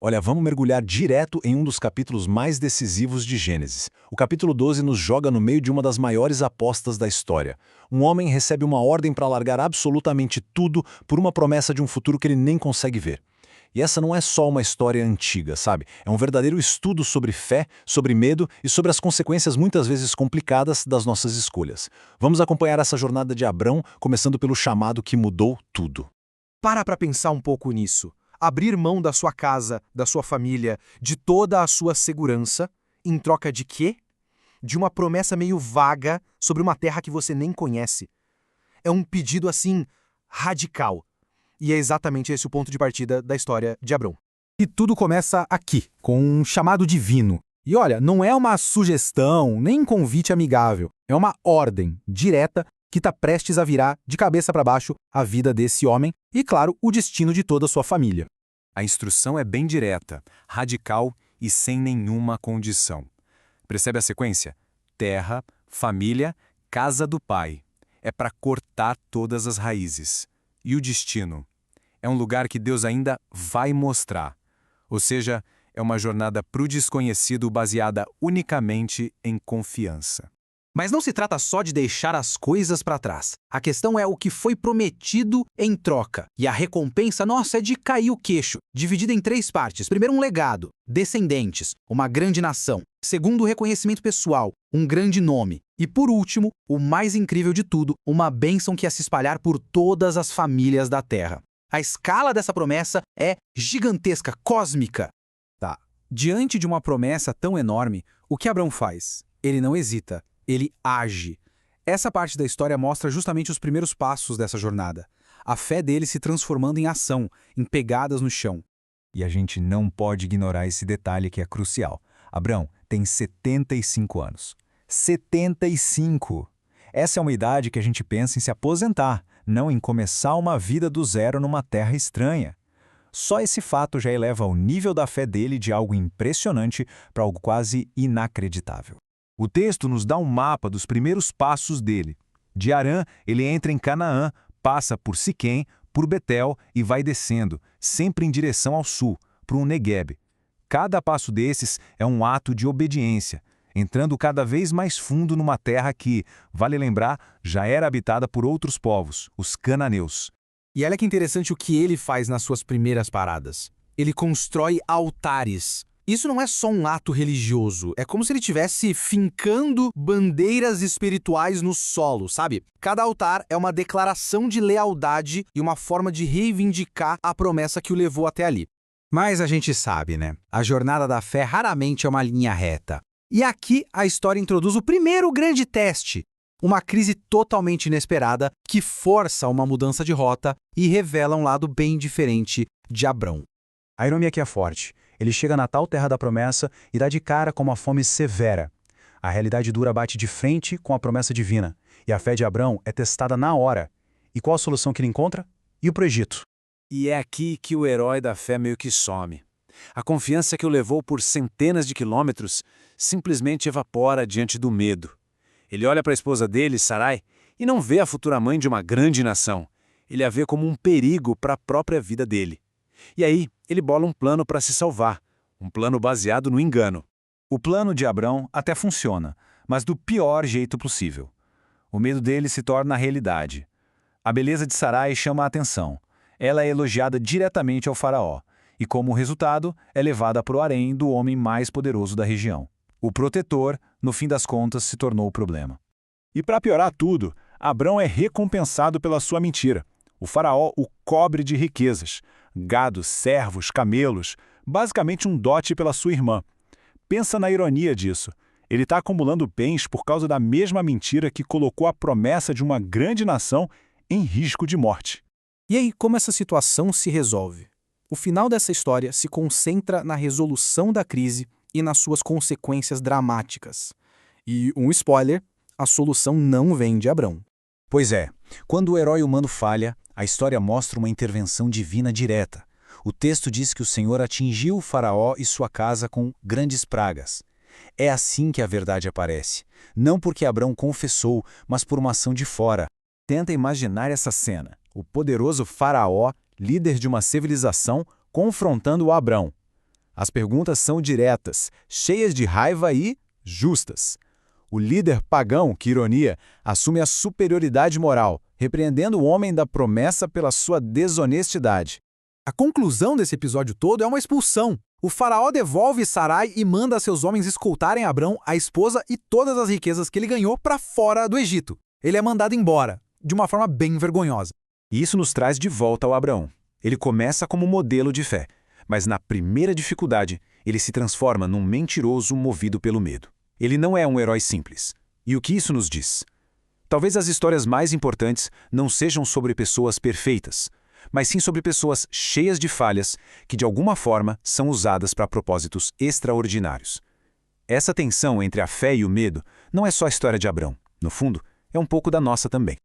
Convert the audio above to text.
Olha, vamos mergulhar direto em um dos capítulos mais decisivos de Gênesis. O capítulo 12 nos joga no meio de uma das maiores apostas da história. Um homem recebe uma ordem para largar absolutamente tudo por uma promessa de um futuro que ele nem consegue ver. E essa não é só uma história antiga, sabe? É um verdadeiro estudo sobre fé, sobre medo e sobre as consequências muitas vezes complicadas das nossas escolhas. Vamos acompanhar essa jornada de Abrão, começando pelo chamado que mudou tudo. Para pensar um pouco nisso. Abrir mão da sua casa, da sua família, de toda a sua segurança, em troca de quê? De uma promessa meio vaga sobre uma terra que você nem conhece. É um pedido assim, radical. E é exatamente esse o ponto de partida da história de Abrão. E tudo começa aqui, com um chamado divino. E olha, não é uma sugestão, nem um convite amigável. É uma ordem direta que está prestes a virar de cabeça para baixo a vida desse homem e, claro, o destino de toda a sua família. A instrução é bem direta, radical e sem nenhuma condição. Percebe a sequência? Terra, família, casa do pai. É para cortar todas as raízes. E o destino? É um lugar que Deus ainda vai mostrar. Ou seja, é uma jornada para o desconhecido baseada unicamente em confiança. Mas não se trata só de deixar as coisas para trás. A questão é o que foi prometido em troca. E a recompensa nossa é de cair o queixo, dividida em 3 partes. Primeiro, um legado, descendentes, uma grande nação. Segundo, o reconhecimento pessoal, um grande nome. E por último, o mais incrível de tudo, uma bênção que ia se espalhar por todas as famílias da terra. A escala dessa promessa é gigantesca, cósmica. Diante de uma promessa tão enorme, o que Abrão faz? Ele não hesita. Ele age. Essa parte da história mostra justamente os primeiros passos dessa jornada. A fé dele se transformando em ação, em pegadas no chão. E a gente não pode ignorar esse detalhe que é crucial. Abrão tem 75 anos. 75! Essa é uma idade que a gente pensa em se aposentar, não em começar uma vida do zero numa terra estranha. Só esse fato já eleva o nível da fé dele de algo impressionante para algo quase inacreditável. O texto nos dá um mapa dos primeiros passos dele. De Harã, ele entra em Canaã, passa por Siquém, por Betel e vai descendo, sempre em direção ao sul, para um Negueb. Cada passo desses é um ato de obediência, entrando cada vez mais fundo numa terra que, vale lembrar, já era habitada por outros povos, os cananeus. E olha que interessante o que ele faz nas suas primeiras paradas. Ele constrói altares. Isso não é só um ato religioso, é como se ele estivesse fincando bandeiras espirituais no solo, sabe? Cada altar é uma declaração de lealdade e uma forma de reivindicar a promessa que o levou até ali. Mas a gente sabe, né? A jornada da fé raramente é uma linha reta. E aqui a história introduz o primeiro grande teste. Uma crise totalmente inesperada que força uma mudança de rota e revela um lado bem diferente de Abrão. A ironia aqui é forte. Ele chega na tal terra da promessa e dá de cara com uma fome severa. A realidade dura bate de frente com a promessa divina, e a fé de Abrão é testada na hora. E qual a solução que ele encontra? Ir para o Egito. E é aqui que o herói da fé meio que some. A confiança que o levou por centenas de quilômetros simplesmente evapora diante do medo. Ele olha para a esposa dele, Sarai, e não vê a futura mãe de uma grande nação. Ele a vê como um perigo para a própria vida dele. E aí, ele bola um plano para se salvar, um plano baseado no engano. O plano de Abrão até funciona, mas do pior jeito possível. O medo dele se torna realidade. A beleza de Sarai chama a atenção. Ela é elogiada diretamente ao faraó, e como resultado, é levada para o harém do homem mais poderoso da região. O protetor, no fim das contas, se tornou o problema. E para piorar tudo, Abrão é recompensado pela sua mentira. O faraó o cobre de riquezas, gado, servos, camelos, basicamente um dote pela sua irmã. Pensa na ironia disso. Ele está acumulando bens por causa da mesma mentira que colocou a promessa de uma grande nação em risco de morte. E aí, como essa situação se resolve? O final dessa história se concentra na resolução da crise e nas suas consequências dramáticas. E um spoiler, a solução não vem de Abrão. Pois é, quando o herói humano falha, a história mostra uma intervenção divina direta. O texto diz que o Senhor atingiu o faraó e sua casa com grandes pragas. É assim que a verdade aparece, não porque Abrão confessou, mas por uma ação de fora. Tenta imaginar essa cena, o poderoso faraó, líder de uma civilização, confrontando o Abrão. As perguntas são diretas, cheias de raiva e justas. O líder pagão, que ironia, assume a superioridade moral, repreendendo o homem da promessa pela sua desonestidade. A conclusão desse episódio todo é uma expulsão. O faraó devolve Sarai e manda seus homens escoltarem Abrão, a esposa e todas as riquezas que ele ganhou para fora do Egito. Ele é mandado embora, de uma forma bem vergonhosa. E isso nos traz de volta ao Abraão. Ele começa como modelo de fé, mas na primeira dificuldade, ele se transforma num mentiroso movido pelo medo. Ele não é um herói simples. E o que isso nos diz? Talvez as histórias mais importantes não sejam sobre pessoas perfeitas, mas sim sobre pessoas cheias de falhas que, de alguma forma, são usadas para propósitos extraordinários. Essa tensão entre a fé e o medo não é só a história de Abrão. No fundo, é um pouco da nossa também.